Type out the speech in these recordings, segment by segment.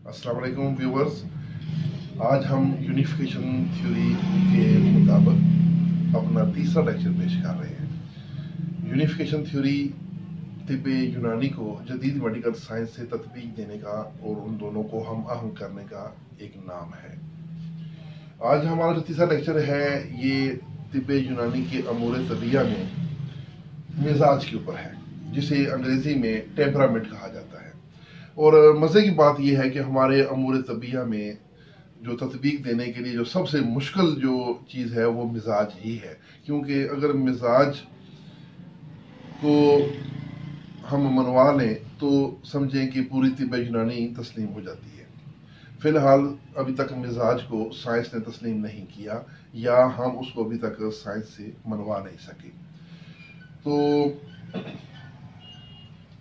अस्सलाम वालेकुम व्यूवर्स। आज हम यूनिफिकेशन थ्योरी के मुताबिक अपना तीसरा लेक्चर पेश कर रहे हैं। यूनिफिकेशन थ्योरी तिब्ब यूनानी को जदीद मेडिकल साइंस से तत्बीक देने का और उन दोनों को हम अहम करने का एक नाम है। आज हमारा जो तीसरा लेक्चर है ये तिब्ब यूनानी के अमूर तबिया में मिजाज के ऊपर है, जिसे अंग्रेजी में टेम्परामेंट कहा जाता है। और मज़े की बात यह है कि हमारे अमूर तबिया में जो तत्बीक देने के लिए जो सबसे मुश्किल जो चीज़ है वो मिजाज ही है, क्योंकि अगर मिजाज को हम मनवा लें तो समझें कि पूरी तिब्ब यूनानी तस्लीम हो जाती है। फ़िलहाल अभी तक मिजाज को साइंस ने तस्लीम नहीं किया, या हम उसको अभी तक साइंस से मनवा नहीं सके। तो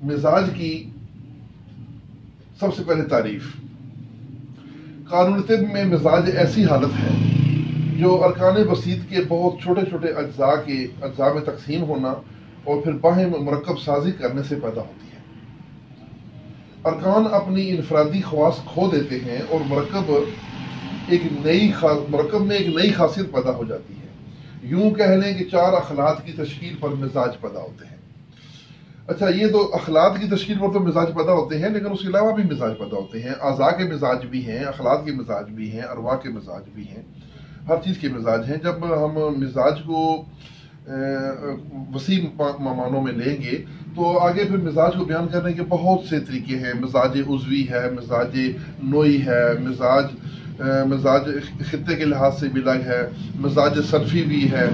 मिजाज की सबसे पहले तारीफ, कानून तिब्ब में मिजाज ऐसी हालत है जो अरकान बसीत के बहुत छोटे छोटे अज्जा में तकसीम होना और फिर बाहिम मरकब साजी करने से पैदा होती है। अरकान अपनी इनफरादी खवास खो देते हैं और मरकब में एक नई खासियत पैदा हो जाती है। यूं कह लें कि चार अखलात की तश्कील पर मिजाज पैदा होते हैं। अच्छा, ये तो अखलात की तश्कील पर तो मिजाज पैदा होते हैं, लेकिन उसके अलावा भी मिजाज पैदा होते हैं। आज़ा के मिजाज भी हैं, अखलात के मिजाज भी हैं, अरवा के मिजाज भी हैं, हर चीज़ के मिजाज हैं। जब हम मिजाज को वसी मानों में लेंगे तो आगे फिर मिजाज को बयान करने के बहुत से तरीके हैं। मिजाज उज़वी है, मिजाज नोई है, मिजाज खित्ते के लिहाज से भी अलग है, मिजाज सनफी भी है,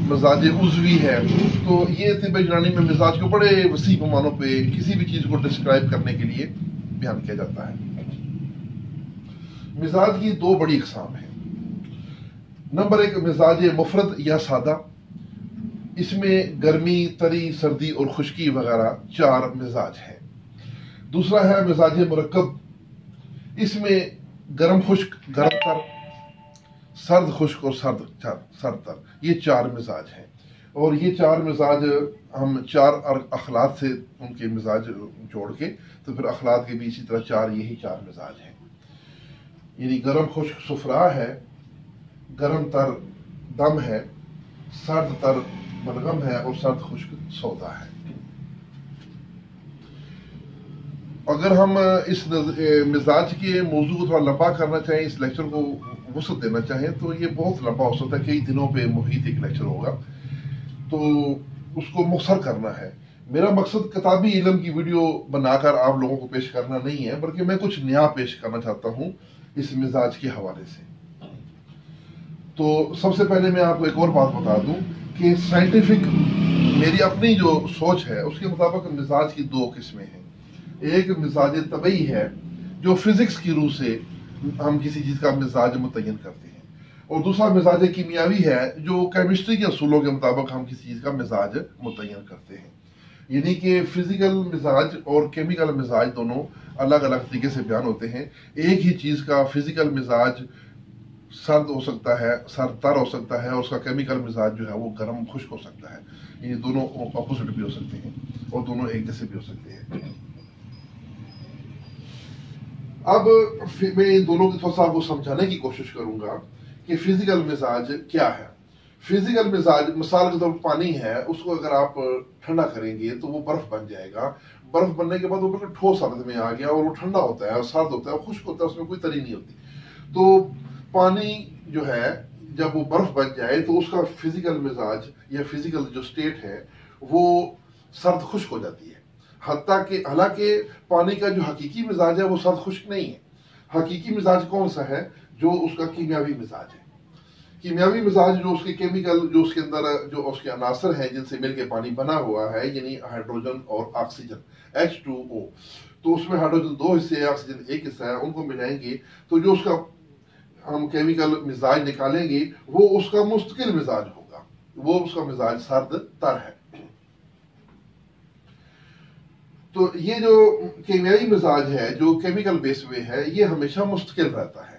मिजाज उज़वी है। तो ये तिब्ब यूनानी में मिजाज को बड़े वसी पैमानों पे किसी भी चीज़ को डिस्क्राइब करने के लिए बयान किया जाता है। मिजाज की दो बड़ी अक़साम हैं। नंबर एक, मिजाज मुफरद या सादा। इसमें गर्मी, तरी, सर्दी और खुश्की वगैरह चार मिजाज हैं। दूसरा है मिजाज मुरक्कब। इसमें गर्म खुश्क, गर्म तर, सर्द खुश्क और सर्द तर, ये चार मिजाज हैं। और ये चार मिजाज हम चार अखलात से उनके मिजाज जोड़ के तो फिर अखलात के भी इसी तरह यही चार मिजाज हैं। यानी गर्म खुश्क सुफरा है, गर्म तर दम है, सर्द तर बलगम है और सर्द खुश्क सौदा है। अगर हम इस मिजाज के मौजू को थोड़ा लंबा करना चाहें, इस लेक्चर को वसअत देना चाहें, तो ये बहुत लंबा हो सकता है, कई दिनों पे मुहित एक लेक्चर होगा, तो उसको मुख्तसर करना है। मेरा मकसद किताबी इल्म की वीडियो बनाकर आप लोगों को पेश करना नहीं है, बल्कि मैं कुछ नया पेश करना चाहता हूँ इस मिजाज के हवाले से। तो सबसे पहले मैं आपको एक और बात बता दूं कि साइंटिफिक मेरी अपनी जो सोच है उसके मुताबिक मिजाज की दो किस्में हैं। एक मिजाज तबई है जो फिजिक्स की रूह से हम किसी चीज़ का मिजाज मुतय्यन करते हैं, और दूसरा मिजाज कीमियावी है जो केमिस्ट्री के असूलों के मुताबिक हम किसी चीज़ का मिजाज मुतय्यन करते हैं। यानी कि फिजिकल मिजाज और केमिकल मिजाज दोनों अलग अलग तरीके से बयान होते हैं। एक ही चीज़ का फिजिकल मिजाज सर्द हो सकता है, सर्द तर हो सकता है, और उसका केमिकल मिजाज जो है वो गर्म खुश्क हो सकता है। ये दोनों अपोजिट भी हो सकते हैं और दोनों एक जैसे भी हो सकते हैं। अब मैं इन दोनों की थोड़ा सा आपको समझाने की कोशिश करूंगा कि फिजिकल मिजाज क्या है। फिजिकल मिजाज, मिसाल के तौर पर पानी है, उसको अगर आप ठंडा करेंगे तो वो बर्फ बन जाएगा। बर्फ बनने के बाद वो बिल्कुल ठोस हालत में आ गया और वो ठंडा होता है, सर्द होता है, खुश्क होता है, उसमें कोई तरी नहीं होती। तो पानी जो है जब वो बर्फ बन जाए तो उसका फिजिकल मिजाज या फिजिकल जो स्टेट है वो सर्द खुश्क हो जाती है। हालांकि पानी का जो हकीकी मिजाज है वो सर्द खुश्क नहीं है। हकीकी मिजाज कौन सा है? जो उसका कीमियावी मिजाज है। कीमियावी मिजाज जो उसके केमिकल, जो उसके अंदर जो उसके अनासर हैं जिनसे मिलकर पानी बना हुआ है, यानी हाइड्रोजन और ऑक्सीजन, H2O। तो उसमें हाइड्रोजन दो हिस्से है, ऑक्सीजन एक हिस्सा है, उनको मिलाएंगे तो जो उसका हम केमिकल मिजाज निकालेंगे वो उसका मुस्तकिल मिजाज होगा, वो उसका मिजाज सर्द तर है। तो ये जो केमियाई मिजाज है जो केमिकल बेस पे है, ये हमेशा मुस्तकिल रहता है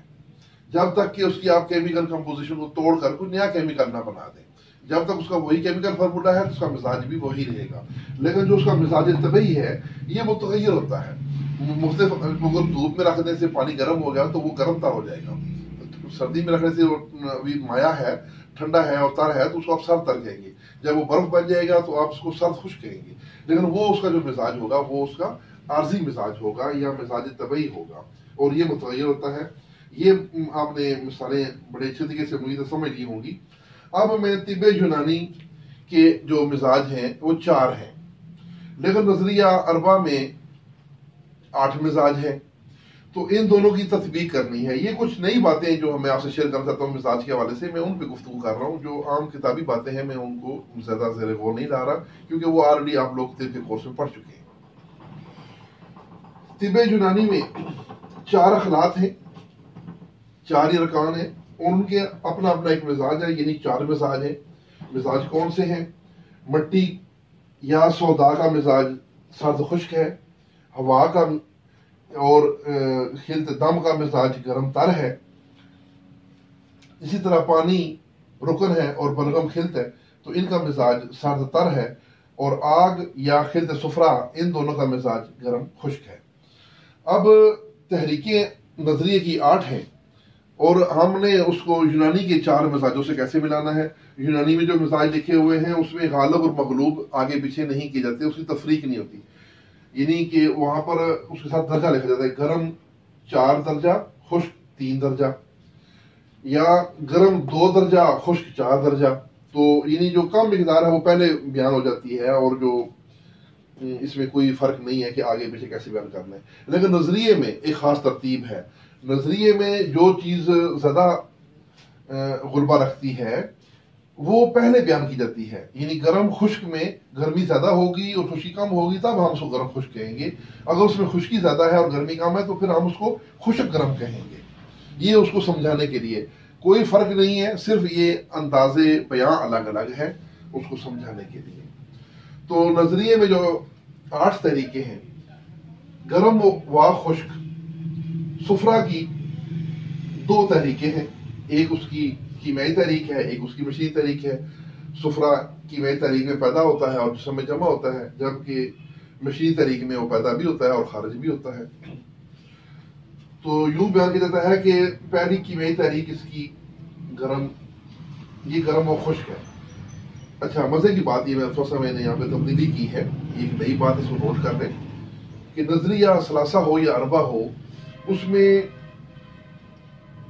जब तक कि उसकी आप केमिकल कंपोजिशन को तोड़कर कोई नया केमिकल ना बना दें। जब तक उसका वही केमिकल फार्मूला है तो उसका मिजाज भी वही रहेगा। लेकिन जो उसका मिजाज तबई है ये मुतगय्यर होता है। مختلف اگر دھوپ میں رکھ دیں سے پانی گرم ہو گیا تو وہ گرم تر ہو جائے گا. سردی میں رکھنے سے ابھی مایا ہے، ٹھنڈا ہے اور تر ہے، تو اس کو آپ سرد تر کہیں گے. جب وہ برف بن جائے گا تو آپ اس کو سرد خشک کہیں گے. لیکن وہ اس کا جو مزاج ہوگا وہ اس کا عارضی مزاج ہوگا یا مزاج طبعی ہوگا، اور یہ متغیر ہوتا ہے. یہ آپ نے مثالیں بڑے اچھے طریقے سے مجھے سمجھ لی ہوں گی. اب میں طب یونانی کے جو مزاج ہیں وہ 4 ہیں، لیکن نظریہ اربع میں 8 مزاج ہیں. تو ان دونوں کی تطبیق کرنی ہے. یہ کچھ نئی باتیں جو میں آپ سے شیئر کرنا چاہتا ہوں مزاج کے حوالے سے، میں ان پہ گفتگو کر رہا ہوں. جو عام کتابی باتیں ہیں میں ان کو زیادہ زیر غور نہیں لا رہا، کیونکہ وہ آلریڈی آپ لوگ طب کے کورس میں پڑھ چکے ہیں. طب یونانی میں 4 اخلاط ہیں، 4 ارکان ہیں، اور ان کے اپنا اپنا ایک مزاج ہے. یعنی 4 مزاج ہیں. مزاج کون سے ہیں؟ مٹی یا سودا کا مزاج سرد خشک ہے. ہوا کا اور خلط دم کا مزاج گرم تر ہے. اسی طرح پانی رکن ہے اور بلغم خلط ہے، تو ان کا مزاج سرد تر ہے. اور آگ یا خلط صفرا ان دونوں کا مزاج گرم خشک ہے. اب تحریکیں نظریے کی 8 ہیں، اور ہم نے اس کو یونانی کے 4 مزاجوں سے کیسے ملانا ہے. یونانی میں جو مزاج لکھے ہوئے ہیں اس میں غالب اور مغلوب آگے پیچھے نہیں کیے جاتے، اس کی تفریق نہیں ہوتی. یعنی کہ وہاں پر اس کے ساتھ درجہ لکھا جاتا ہے، گرم 4 درجہ، خشک 3 درجہ، یا گرم 2 درجہ، خشک 4 درجہ. تو یعنی جو کم مقدار ہے وہ پہلے بیان ہو جاتی ہے، اور جو اس میں کوئی فرق نہیں ہے کہ آگے پیچھے کیسے بیان کرنا ہے. لیکن نظریے میں ایک خاص ترتیب ہے. نظریے میں جو چیز زیادہ غلبہ رکھتی ہے وہ پہلے بیان کی جاتی ہے. یعنی گرم خشک میں گرمی زیادہ ہوگی اور خشکی کم ہوگی تب ہم اس کو گرم خشک کہیں گے. اگر اس میں خشکی زیادہ ہے اور گرمی کم ہے تو پھر ہم اس کو خشک گرم کہیں گے. یہ اس کو سمجھانے کے لیے، کوئی فرق نہیں ہے، صرف یہ انداز بیان الگ الگ ہے اس کو سمجھانے کے لیے. تو نظریے میں جو 8 طریقے ہیں، گرم و خشک صفرا کی 2 طریقے ہیں. ایک اس کی کیمیائی تحریک ہے، ایک اس کی مشینی تحریک ہے. صفرا کیمیائی تحریک میں پیدا ہوتا ہے اور جسم میں جمع ہوتا ہے، جبکہ مشینی تحریک میں وہ پیدا بھی ہوتا ہے اور خارج بھی ہوتا ہے. تو یوں بیان کیا جاتا ہے کہ پہلی کیمیائی تحریک اس کی گرم، یہ گرم و خشک ہے. اچھا، مزے کی بات یہ میں نے یہاں پہ تبدیلی کی ہے، ایک نئی بات اس کو نوٹ کر لیں کہ نظریہ ثلاثہ ہو یا اربع ہو، اس میں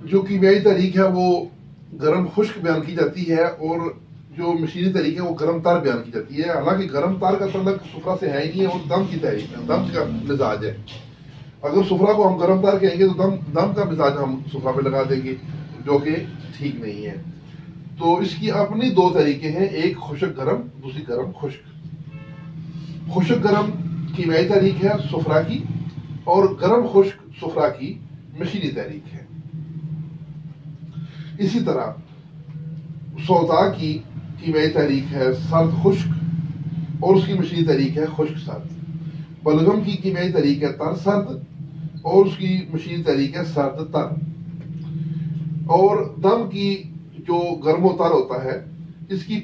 جو کیمیائی تحریک ہے وہ گرم خشک بیان کی جاتی ہے، اور جو مشینی تحریک ہے وہ گرم تار بیان کی جاتی ہے. حالانکہ گرم تار کا تعلق صفرا سے ہے ہی نہیں ہے، وہ دم کی تحریک ہے، دم کا مزاج ہے. اگر صفرا کو ہم گرم تار کہیں گے تو دم کا مزاج ہم صفرا پہ لگا دیں گے، جو کہ ٹھیک نہیں ہے. تو اس کی اپنی 2 طریقے ہیں، ایک خشک گرم، دوسری گرم خشک. خشک گرم کیمیائی تحریک ہے صفرا کی، اور گرم خشک صفرا کی مشینی تحریک ہے. اسی طرح سودا کی کیمیائی تحریک ہے سرد خشک، اور اس کی مشینی تحریک ہے خشک سرد. بلغم کی کیمیائی تحریک ہے تر سرد، اور اس کی مشینی تحریک ہے سرد تر. اور دم کی جو گرم و تر ہوتا ہے، اس کی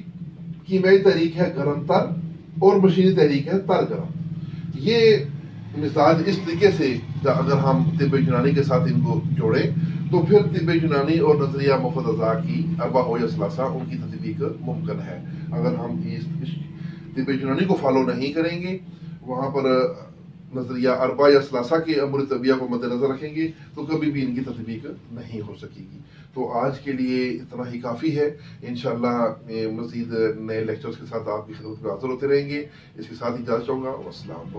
کیمیائی تحریک ہے گرم تر، اور مشینی تحریک ہے تر گرم. یہ مزاج اس طریقے سے اگر ہم طب یونانی کے ساتھ ان کو جوڑیں تو پھر طب یونانی اور نظریہ مفرد اعضاء کی اربع ہو یا ثلاثہ ان کی تطبیق ممکن ہے. اگر ہم اس طب یونانی کو فالو نہیں کریں گے، وہاں پر نظریہ اربع یا ثلاثہ کے امور طبیعہ کو مد نظر رکھیں گے، تو کبھی بھی ان کی تطبیق نہیں ہو سکے گی. تو آج کے لیے اتنا ہی کافی ہے. انشاءاللہ مزید نئے لیکچرز کے ساتھ آپ کی خدمت میں حاضر ہوتے رہیں گے. اس کے ساتھ اجازت چاہوں گا. والسلام.